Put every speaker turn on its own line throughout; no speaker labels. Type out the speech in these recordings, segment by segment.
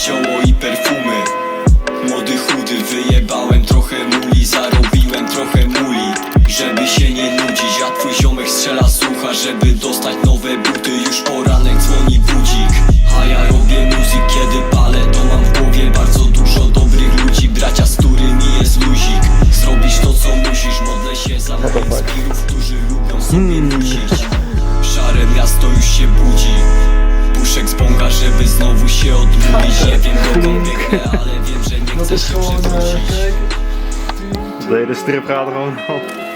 zioło i perfumy. Młody, chudy, wyjebałem trochę muli, zarobiłem trochę muli, żeby się nie nudzić. A twój ziomek strzela z ucha, żeby dostać nowe buty. Już poranek dzwoni budzik, a ja robię muzyk. Kiedy palę, to mam w głowie bardzo dużo dobrych ludzi, bracia, z którymi jest luzik. Zrobisz to, co musisz, modlę się za moich zbirów, którzy lubią sobie nucić. Szare miasto już się budzi, puszek z bąka, żeby znowu się odmówić. Nie wiem dokąd biegnę, ale wiem, że nie chcę się przewrócić.
De hele strip gaat er gewoon op.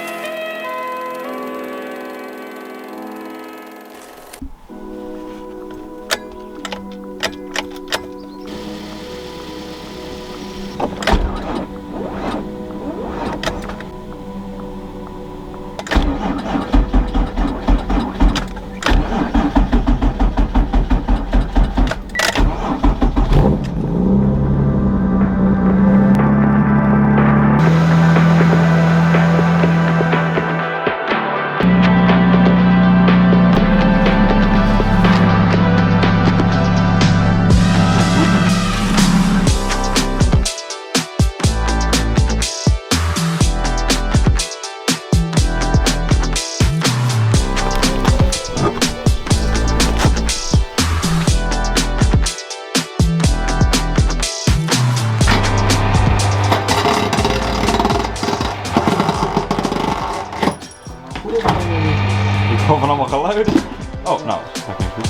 Ik hoor van allemaal geluiden. Oh, nou, dat gaat niet goed.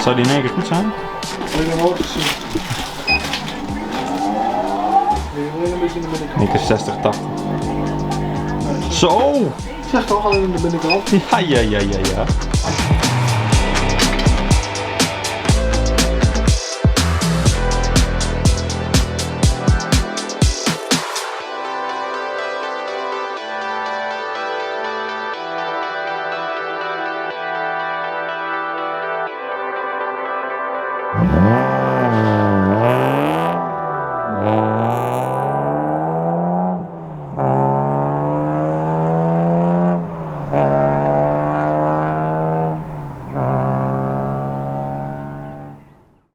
Zou die in één keer goed zijn?
Alleen een zien. Alleen een beetje in de binnenkant.
Ik is 60, 80. Zo!
Ik zeg toch alleen in de binnenkant.
Ja.